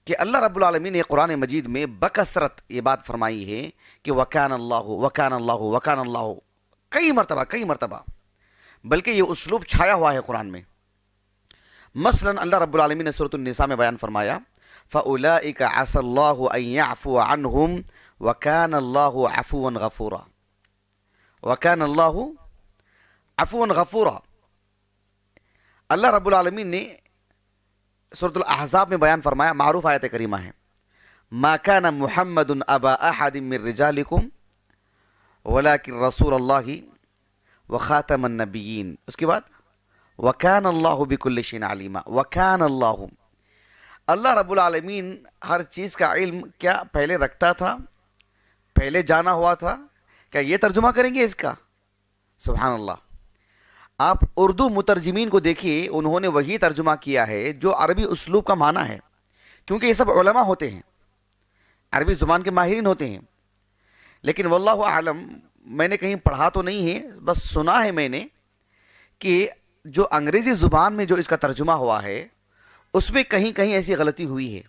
کہ اللہ رب العالمین نے قرآن مجید میں بکثرت یہ بات فرمائی ہے کہ وکان اللہ وکان اللہ وکان اللہ، کئی مرتبہ، بلکہ یہ اسلوب چھایا ہوا ہے قرآن میں۔ مثلا اللہ رب العالمین نے سورۃ النساء میں بیان فرمایا فَأُولَئِكَ عَسَى اللَّهُ أَن يَعْفُوَ عَنْهُمْ وَكَانَ اللَّهُ عَفُوًّا غَفُورًا، وَكَانَ اللَّهُ عَفُوًّا غَفُورًا۔ اللہ رب العالمین نے سورۃ الاحزاب میں بیان فرمایا، معروف آیت کریمہ ہے، ما كان محمد ابا احد من رجالکم ولكن رسول اللہ وخاتم النبیین، اس کے بعد وكان اللہ بكل شيء علیما، وكان اللہ رب العالمین ہر چیز کا علم کیا پہلے رکھتا تھا، پہلے جانا ہوا تھا۔ کیا یہ ترجمہ کریں گے اس کا؟ سبحان اللہ۔ آپ اردو مترجمین کو دیکھیے، انہوں نے وہی ترجمہ کیا ہے جو عربی اسلوب کا معنی ہے، کیونکہ یہ سب علماء ہوتے ہیں، عربی زبان کے ماہرین ہوتے ہیں۔ لیکن واللہ اعلم، میں نے کہیں پڑھا تو نہیں ہے، بس سنا ہے میں نے کہ جو انگریزی زبان میں جو اس کا ترجمہ ہوا ہے اس میں کہیں کہیں ایسی غلطی ہوئی ہے۔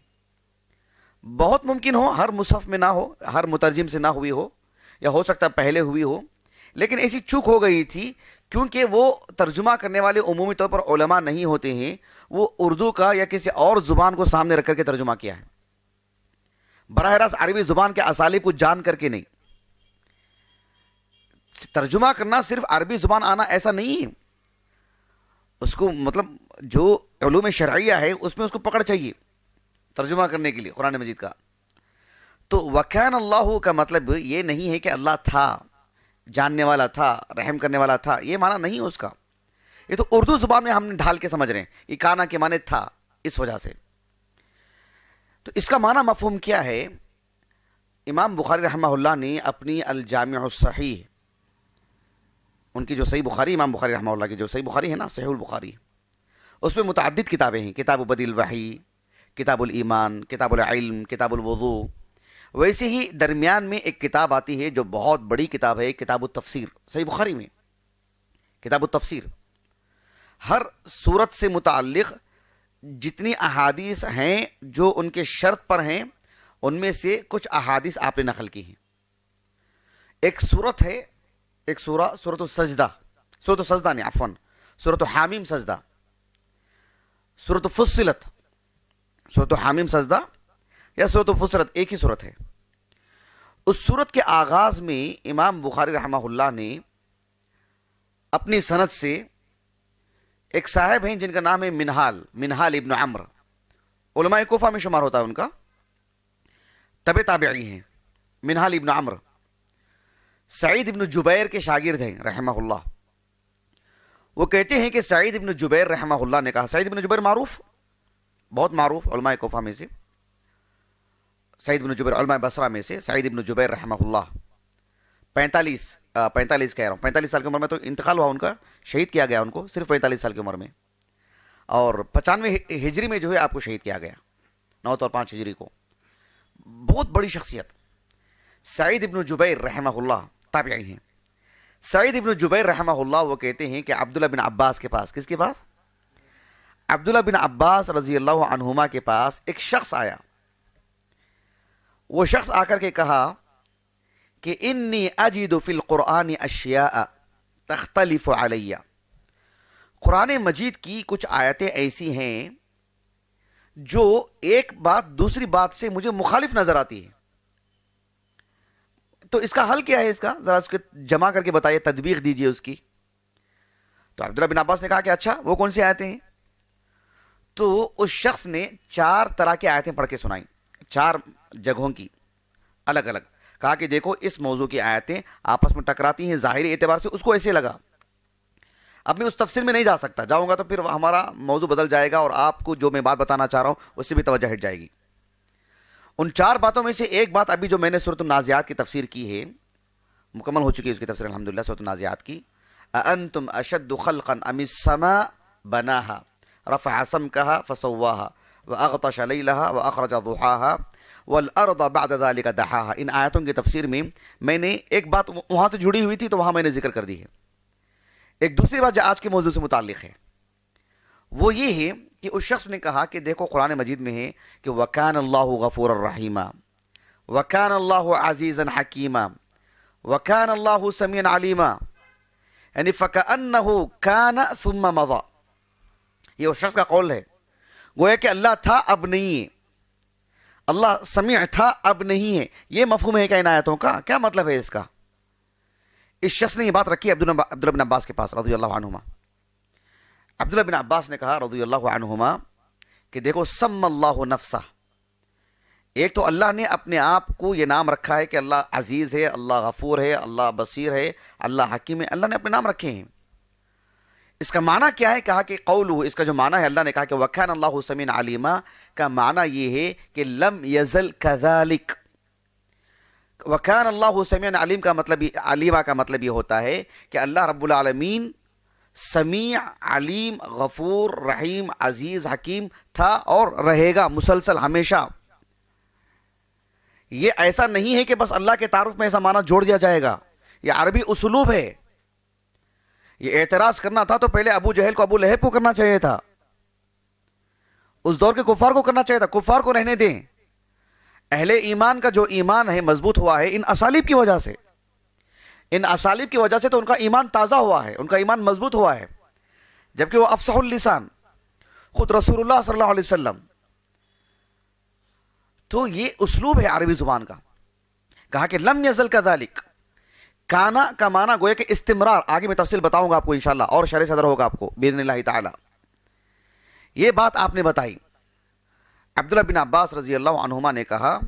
بہت ممکن ہو ہر مصحف میں نہ ہو، ہر مترجم سے نہ ہوئی ہو، یا ہو سکتا ہے پہلے ہوئی ہو، لیکن ایسی چوک ہو گئی تھی کیونکہ وہ ترجمہ کرنے والے عمومی طور پر علماء نہیں ہوتے ہیں، وہ اردو کا یا کسی اور زبان کو سامنے رکھ کر کے ترجمہ کیا ہے، براہ راست عربی زبان کے اسالیب کو جان کر کے نہیں۔ ترجمہ کرنا صرف عربی زبان آنا ایسا نہیں ہے، اس کو مطلب جو علوم شرعیہ ہے اس میں اس کو پکڑ چاہیے ترجمہ کرنے کے لیے قرآن مجید کا۔ تو وکان اللہ کا مطلب یہ نہیں ہے کہ اللہ تھا، جاننے والا تھا، رحم کرنے والا تھا، یہ معنی نہیں ہے اس کا۔ یہ تو اردو زبان میں ہم نے ڈھال کے سمجھ رہے ہیں، یہ کانا کے معنی تھا، اس وجہ سے۔ تو اس کا معنی مفہوم کیا ہے؟ امام بخاری رحمہ اللہ نے اپنی الجامع الصحیح، ان کی جو صحیح بخاری، امام بخاری رحمہ اللہ کی جو صحیح بخاری ہے نا، صحیح البخاری، اس میں متعدد کتابیں ہیں، کتاب بدیع الوحی، کتاب الایمان، کتاب العلم، کتاب الوضوء۔ ویسے ہی درمیان میں ایک کتاب آتی ہے جو بہت بڑی کتاب ہے، کتاب التفسیر، صحیح بخاری میں کتاب التفسیر۔ ہر صورت سے متعلق جتنی احادیث ہیں جو ان کے شرط پر ہیں، ان میں سے کچھ احادیث آپ نے نقل کی ہیں۔ ایک صورت ہے، ایک سورۃ السجدہ، سورۃ السجدہ نہیں عفواً، سورۃ حامیم سجدہ، سورۃ فصلت، سورۃ حامیم سجدہ یا سورۃ فصلت ایک ہی سورت ہے۔ اس سورت کے آغاز میں امام بخاری رحمہ اللہ نے اپنی سند سے، ایک صاحب ہیں جن کا نام ہے منہال ابن عمرو، علماء کوفہ میں شمار ہوتا ہے ان کا، تبع تابعی ہیں، منہال ابن عمرو سعید ابن جبیر کے شاگرد ہیں رحمہ اللہ۔ وہ کہتے ہیں کہ سعید ابن جبیر رحمہ اللہ نے کہا، سعید ابن جبیر معروف، بہت معروف علماء کوفہ میں سے، سعید ابن جبیر علماء بصرہ میں سے، سعید ابن جبیر رحمہ اللہ 45 کہہ رہا ہوں، 45 سال کی عمر میں تو انتقال ہوا ان کا، شہید کیا گیا ان کو صرف 45 سال کی عمر میں، اور 95 ہجری میں جو ہے آپ کو شہید کیا گیا، 9 اور 5 ہجری کو۔ بہت بڑی شخصیت سعید ابن جبیر رحمہ اللہ تابعی ہیں۔ سعید ابن جبیر رحمہ اللہ وہ کہتے ہیں کہ عبداللہ بن عباس کے پاس، کس کے پاس؟ عبداللہ بن عباس رضی اللہ عنہما کے پاس ایک شخص آیا۔ وہ شخص آ کر کے کہا کہ انی اجد فی القرآن اشیاء تختلف علی، قرآن مجید کی کچھ آیتیں ایسی ہیں جو ایک بات دوسری بات سے مجھے مخالف نظر آتی ہے، تو اس کا حل کیا ہے؟ اس کا ذرا اس کو جمع کر کے بتائیے، تدبیق دیجئے اس کی۔ تو عبداللہ بن عباس نے کہا کہ اچھا وہ کون سی آیتیں ہیں؟ تو اس شخص نے 4 طرح کی آیتیں پڑھ کے سنائیں، 4 جگہوں کی الگ الگ، کہا کہ دیکھو اس موضوع کی آیتیں آپس میں ٹکراتی ہیں ظاہری اعتبار سے۔ اس کو ایسے لگا، اب میں اس تفسیر میں نہیں جا سکتا، جاؤں گا تو پھر ہمارا موضوع بدل جائے گا اور آپ کو جو میں بات بتانا چاہ رہا ہوں اس سے بھی توجہ ہٹ جائے گی۔ ان 4 باتوں میں سے ایک بات ابھی جو میں نے سورۃ النازعات کی تفسیر کی ہے، مکمل ہو چکی ہے اس کی تفسیر الحمدللہ، سورۃ النازعات کی، اانتم اشد خلقا ام السماء بناها رفع سمكها فسواها واغطش ليلها واخرج ضحاها والارض بعد ذلك دحاها۔ ان آیتوں کی تفسیر میں نے ایک بات وہاں سے جڑی ہوئی تھی تو وہاں میں نے ذکر کر دی ہے۔ ایک دوسری بات جو آج کے موضوع سے متعلق ہے وہ یہ ہے کہ اس شخص نے کہا کہ دیکھو قرآن مجید میں ہے کہ وَكَانَ اللَّهُ غَفُورًا رَحِيمًا وَكَانَ اللَّهُ عَزِيزًا حَكِيمًا وَكَانَ اللَّهُ سَمِيعًا عَلِيمًا، یعنی فَكَأَنَّهُ كَانَ ثُمَّ مَضَى. یہ اس شخص کا قول ہے، گویا کہ اللہ تھا اب نہیں ہے، اللہ سمیع تھا اب نہیں ہے. یہ مفہوم ہے کہ ان آیتوں کا کیا مطلب ہے اس کا؟ اس شخص نے یہ بات رکھی عبداللہ بن عباس کے پاس رضی اللہ عنہما. عبداللہ بن عباس نے کہا رضی اللہ عنہما کہ دیکھو سم اللہ نفسہ، ایک تو اللہ نے اپنے آپ کو یہ نام رکھا ہے کہ اللہ عزیز ہے، اللہ غفور ہے، اللہ بصیر ہے، اللہ حکیم ہے، اللہ نے اپنے نام رکھے ہیں. اس کا معنی کیا ہے؟ کہا کہ قولہ، اس کا جو معنی ہے، اللہ نے کہا کہ وَكَانَ اللَّهُ سَمِيعًا عَلِيمًا کا معنی یہ ہے کہ لم یزل کذالک. وَكَانَ اللَّهُ سَمِيعًا عَلِيمًا کا مطلب علیمہ کا مطلب یہ ہوتا ہے کہ اللہ رب العالمین سمیع، علیم، غفور، رحیم، عزیز، حکیم تھا اور رہے گا مسلسل ہمیشہ. یہ ایسا نہیں ہے کہ بس اللہ کے تعارف میں ایسا معنی جوڑ دیا جائے گا، یہ عربی اسلوب ہے. یہ اعتراض کرنا تھا تو پہلے ابو جہل کو، ابو لہب کو کرنا چاہیے تھا، اس دور کے کفار کو کرنا چاہیے تھا. کفار کو رہنے دیں، اہل ایمان کا جو ایمان ہے مضبوط ہوا ہے ان اسالیب کی وجہ سے، ان اسالیب کی وجہ سے تو ان کا ایمان تازہ ہوا ہے، ان کا ایمان مضبوط ہوا ہے، جبکہ وہ افصح اللسان خود رسول اللہ صلی اللہ علیہ وسلم. تو یہ اسلوب ہے عربی زبان کا. کہا کہ لم یزل کذالک، کانا کا معنی گویا کہ استمرار. آگے میں تفصیل بتاؤں گا آپ کو انشاءاللہ، اور شرح صدر ہوگا آپ کو باذن اللہ تعالی. یہ بات آپ نے بتائی. عبداللہ بن عباس رضی اللہ عنہما نے کہا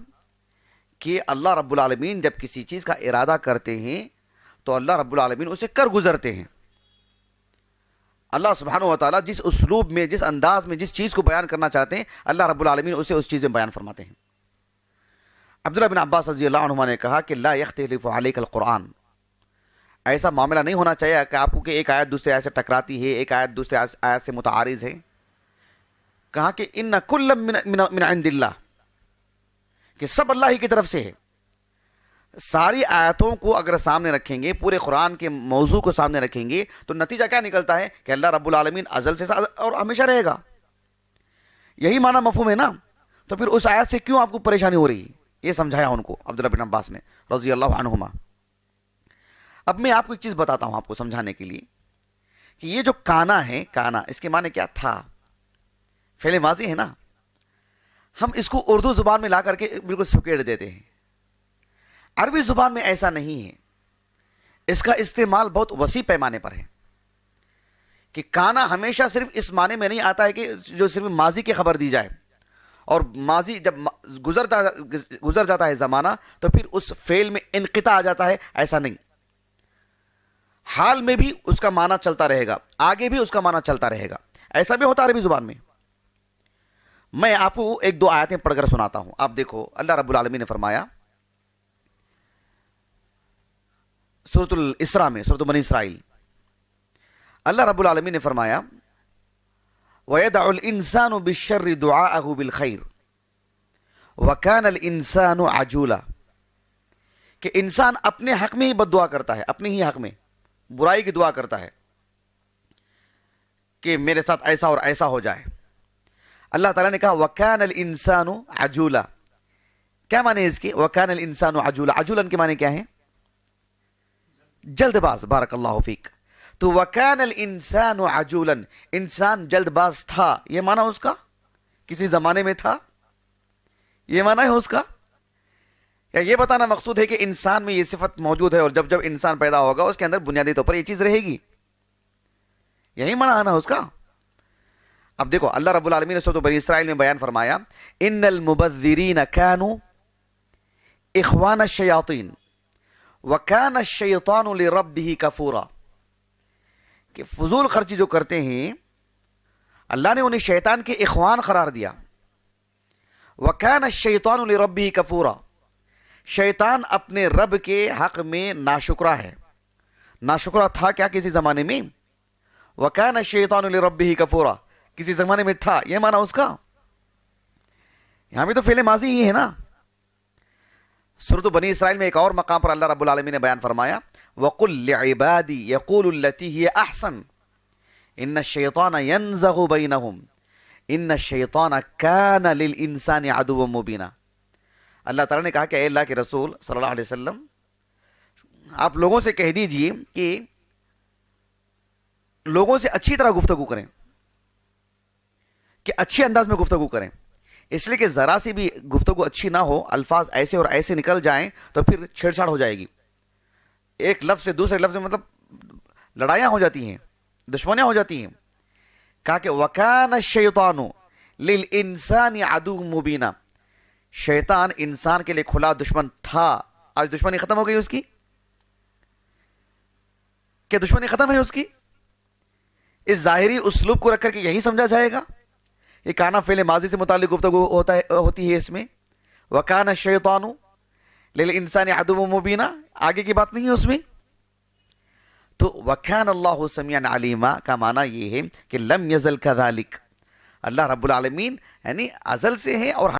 کہ اللہ رب العالمین جب کسی چیز کا ارادہ کرتے ہیں تو اللہ رب العالمین اسے کر گزرتے ہیں. اللہ سبحانہ و تعالیٰ جس اسلوب میں، جس انداز میں جس چیز کو بیان کرنا چاہتے ہیں، اللہ رب العالمین اسے اس چیز میں بیان فرماتے ہیں. عبداللہ بن عباس رضی اللہ عنہما نے کہا کہ لا یختلف علیک القرآن، ایسا معاملہ نہیں ہونا چاہیے کہ آپ کو کہ ایک آیت دوسرے آیت سے ٹکراتی ہے، ایک آیت دوسرے آیت سے متعارض ہے. کہا کہ ان کل من عند اللہ، کہ سب اللہ ہی کی طرف سے ہے. ساری آیتوں کو اگر سامنے رکھیں گے، پورے قرآن کے موضوع کو سامنے رکھیں گے تو نتیجہ کیا نکلتا ہے کہ اللہ رب العالمین ازل سے اور ہمیشہ رہے گا. یہی معنی مفہوم ہے نا. تو پھر اس آیت سے کیوں آپ کو پریشانی ہو رہی ہے؟ یہ سمجھایا ان کو عبداللہ بن عباس نے رضی اللہ عنہما. اب میں آپ کو ایک چیز بتاتا ہوں آپ کو سمجھانے کے لیے کہ یہ جو کانا ہے، کانا اس کے معنی کیا تھا؟ فعل ماضی ہے نا. ہم اس کو اردو زبان میں لا کر کے بالکل سکیڑ دیتے ہیں. عربی زبان میں ایسا نہیں ہے. اس کا استعمال بہت وسیع پیمانے پر ہے کہ کانا ہمیشہ صرف اس معنی میں نہیں آتا ہے کہ جو صرف ماضی کی خبر دی جائے، اور ماضی جب گزر جاتا ہے زمانہ تو پھر اس فعل میں انقطاع آ جاتا ہے. ایسا نہیں، حال میں بھی اس کا معنی چلتا رہے گا، آگے بھی اس کا معنی چلتا رہے گا. ایسا بھی ہوتا ہے عربی زبان میں. میں آپ کو ایک دو آیتیں پڑھ کر سناتا ہوں. آپ دیکھو اللہ رب العالمین نے فرمایا سورۃ الاسراء میں، سورۃ بنی اسرائیل، اللہ رب العالمین نے فرمایا وَيَدْعُ الْإِنسَانُ بِالشَّرِّ دُعَاءَهُ بِالْخَيْرِ وَكَانَ الْإِنسَانُ عَجُولًا، کہ انسان اپنے حق میں ہی بد دعا کرتا ہے، اپنے ہی حق میں برائی کی دعا کرتا ہے کہ میرے ساتھ ایسا اور ایسا ہو جائے. اللہ تعالیٰ نے کہا وَكَانَ الْإِنسَانُ عَجُولًا. کیا معنی ہے اس کے؟ وَكَانَ الْإِنسَانُ عَجُولًا. عجولن کے معنی کیا ہیں؟ جلد باز. بارک اللہ فیک. تو وَكَانَ الْإِنسَانُ عَجُولًا، انسان جلد باز تھا. یہ معنی اس کا کسی زمانے میں تھا، یہ معنی ہے اس کا. یا یہ بتانا مقصود ہے کہ انسان میں یہ صفت موجود ہے اور جب جب انسان پیدا ہوگا اس کے اندر بنیادی طور پر یہ چیز رہے گی، یہی معنی آنا اس کا. اب دیکھو اللہ رب العالمین نے سورۃ بنی اسرائیل میں بیان فرمایا ان المبذرین کانوا اخوان الشیاطین وکان الشیطان لربہ کفورا، کہ فضول خرچی جو کرتے ہیں اللہ نے انہیں شیطان کے اخوان قرار دیا. وکان الشیطان لربہ کفورا، شیطان اپنے رب کے حق میں ناشکرا ہے. ناشکرا تھا کیا کسی زمانے میں؟ وکان الشیطان لربہ کفورا، کسی زمانے میں تھا، یہ معنی اس کا. یہاں بھی تو فعل ماضی ہی ہے نا. سورۃ بنی اسرائیل میں ایک اور مقام پر اللہ رب العالمین نے بیان فرمایا وَقُلْ لِعِبَادِي يَقُولُ الَّتِي هِيَ أَحْسَنُ إِنَّ الشَّيْطَانَ يَنزَغُ بَيْنَهُمْ ان الشیطان کان للانسان عدوا مبینا. اللہ تعالیٰ نے کہا کہ اے اللہ کے رسول صلی اللہ علیہ وسلم آپ لوگوں سے کہہ دیجئے کہ لوگوں سے اچھی طرح گفتگو کریں، کہ اچھے انداز میں گفتگو کریں. اس لیے کہ ذرا سی بھی گفتگو اچھی نہ ہو، الفاظ ایسے اور ایسے نکل جائیں تو پھر چھیڑ چھاڑ ہو جائے گی. ایک لفظ سے دوسرے لفظ میں مطلب لڑائیاں ہو جاتی ہیں، دشمنیاں ہو جاتی ہیں. کہا کہ وَكَانَ الشَّيْطَانُ لِلْإِنسَانِ عَدُوٌّ مُبِينًا، شیطان انسان کے لیے کھلا دشمن تھا. آج دشمنی ختم ہو گئی اس کی؟ کیا دشمنی ختم ہے اس کی؟ اس ظاہری اسلوب کو رکھ کر کے یہی سمجھا جائے گا؟ یہ کانا فعل ماضی سے متعلق گفتگو ہوتی ہے اس میں. وَكَانَ الشَّيْطَانُ لِلْإِنسَانِ عَدُوٌّ مُبِينًا، آگے کی بات نہیں ہے اس میں. تو وَكَانَ اللَّهُ سَمِيعًا عَلِيمًا کا معنی یہ ہے کہ لم یزل كذلك، اللہ رب العالمین یعنی ازل سے ہے اور